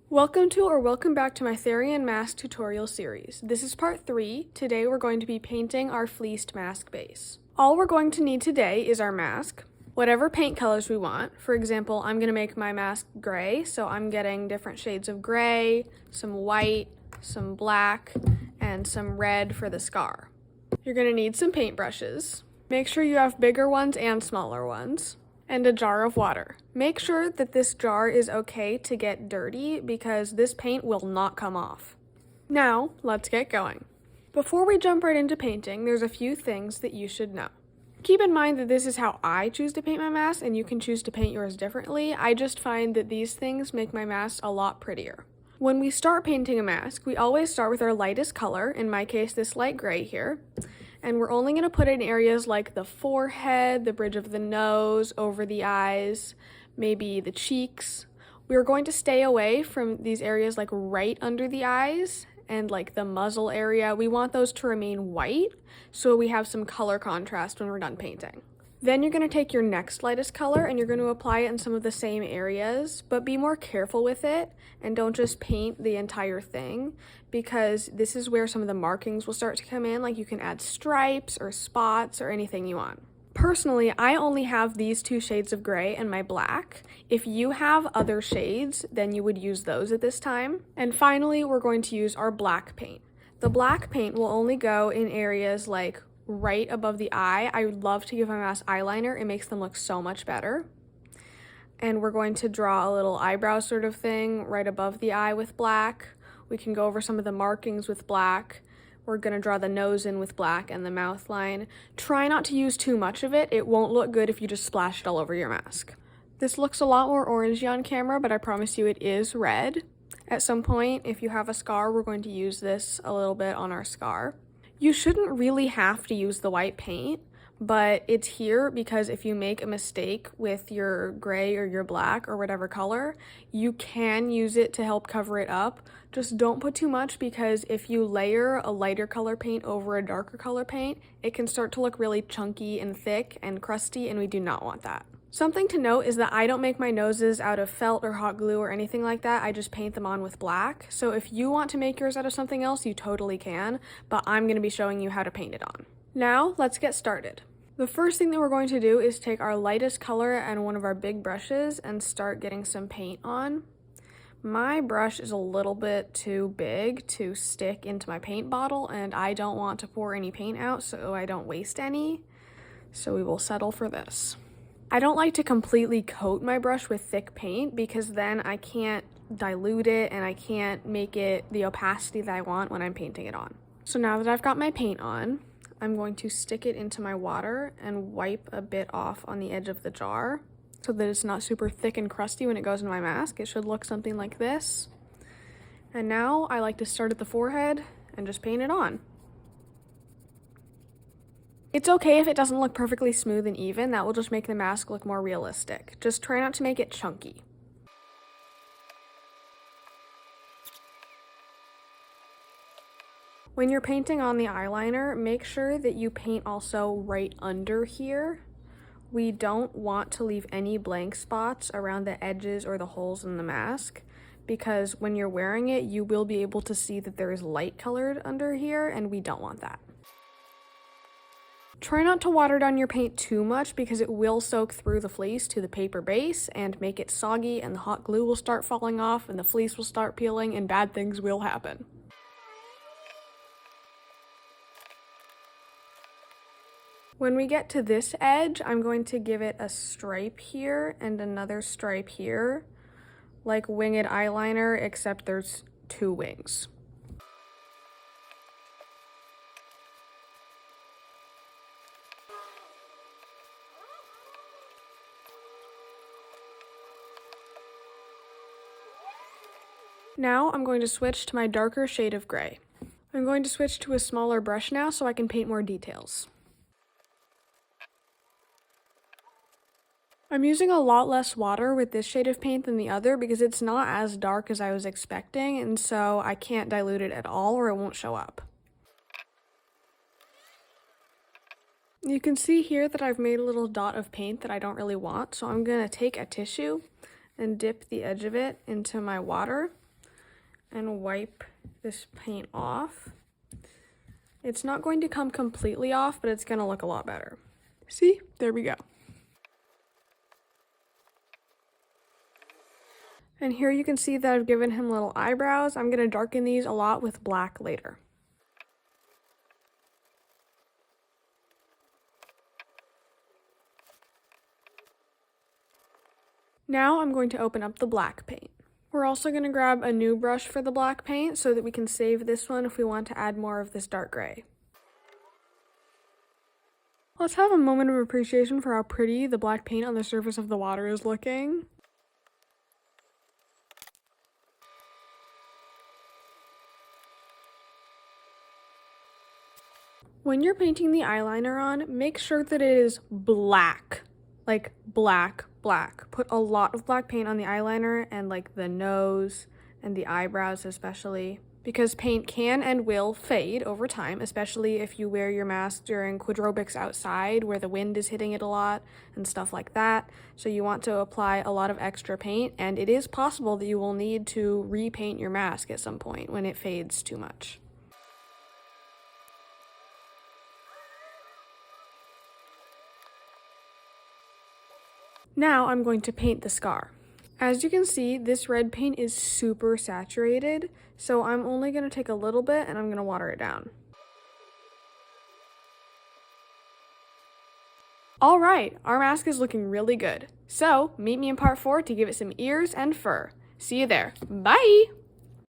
Welcome back to my therian mask tutorial series. This is part 3. Today we're going to be painting our fleeced mask base. All we're going to need today is our mask, whatever paint colors we want. For example, I'm going to make my mask gray, so I'm getting different shades of gray, some white, some black, and some red for the scar. You're going to need some paintbrushes. Make sure you have bigger ones and smaller ones. And a jar of water. Make sure that this jar is okay to get dirty because this paint will not come off. Now, let's get going. Before we jump right into painting, there's a few things that you should know. Keep in mind that this is how I choose to paint my mask, and you can choose to paint yours differently. I just find that these things make my mask a lot prettier. When we start painting a mask, we always start with our lightest color, in my case this light gray here. And we're only going to put it in areas like the forehead, the bridge of the nose, over the eyes, maybe the cheeks. We're going to stay away from these areas like right under the eyes and like the muzzle area. We want those to remain white so we have some color contrast when we're done painting. Then you're going to take your next lightest color and you're going to apply it in some of the same areas, but be more careful with it and don't just paint the entire thing because this is where some of the markings will start to come in, like you can add stripes or spots or anything you want. Personally, I only have these two shades of gray and my black. If you have other shades, then you would use those at this time. And finally, we're going to use our black paint. The black paint will only go in areas like right above the eye. I would love to give my mask eyeliner. It makes them look so much better. And we're going to draw a little eyebrow sort of thing right above the eye with black. We can go over some of the markings with black. We're going to draw the nose in with black and the mouth line. Try not to use too much of it. It won't look good if you just splash it all over your mask. This looks a lot more orangey on camera, but I promise you it is red. At some point, if you have a scar, we're going to use this a little bit on our scar. You shouldn't really have to use the white paint, but it's here because if you make a mistake with your gray or your black or whatever color, you can use it to help cover it up. Just don't put too much because if you layer a lighter color paint over a darker color paint, it can start to look really chunky and thick and crusty, and we do not want that. Something to note is that I don't make my noses out of felt or hot glue or anything like that. I just paint them on with black. So if you want to make yours out of something else, you totally can, but I'm going to be showing you how to paint it on. Now, let's get started. The first thing that we're going to do is take our lightest color and one of our big brushes and start getting some paint on. My brush is a little bit too big to stick into my paint bottle, and I don't want to pour any paint out so I don't waste any. So we will settle for this. I don't like to completely coat my brush with thick paint because then I can't dilute it and I can't make it the opacity that I want when I'm painting it on. So now that I've got my paint on, I'm going to stick it into my water and wipe a bit off on the edge of the jar so that it's not super thick and crusty when it goes in my mask. It should look something like this. And now I like to start at the forehead and just paint it on. It's okay if it doesn't look perfectly smooth and even. That will just make the mask look more realistic. Just try not to make it chunky. When you're painting on the eyeliner, make sure that you paint also right under here. We don't want to leave any blank spots around the edges or the holes in the mask because when you're wearing it, you will be able to see that there is light colored under here, and we don't want that. Try not to water down your paint too much because it will soak through the fleece to the paper base and make it soggy, and the hot glue will start falling off and the fleece will start peeling and bad things will happen. When we get to this edge, I'm going to give it a stripe here and another stripe here, like winged eyeliner, except there's two wings. Now I'm going to switch to my darker shade of gray. I'm going to switch to a smaller brush now so I can paint more details. I'm using a lot less water with this shade of paint than the other because it's not as dark as I was expecting, and so I can't dilute it at all or it won't show up. You can see here that I've made a little dot of paint that I don't really want, so I'm going to take a tissue and dip the edge of it into my water and wipe this paint off. It's not going to come completely off, but it's going to look a lot better. See? There we go. And here you can see that I've given him little eyebrows. I'm going to darken these a lot with black later. Now I'm going to open up the black paint. We're also going to grab a new brush for the black paint so that we can save this one if we want to add more of this dark gray. Let's have a moment of appreciation for how pretty the black paint on the surface of the water is looking. When you're painting the eyeliner on, make sure that it is black, like black. Put a lot of black paint on the eyeliner and like the nose and the eyebrows especially, because paint can and will fade over time, especially if you wear your mask during quadrobics outside where the wind is hitting it a lot and stuff like that. So you want to apply a lot of extra paint, and it is possible that you will need to repaint your mask at some point when it fades too much. Now I'm going to paint the scar. As you can see, this red paint is super saturated, so I'm only going to take a little bit and I'm going to water it down. Alright, our mask is looking really good. So, meet me in part 4 to give it some ears and fur. See you there. Bye!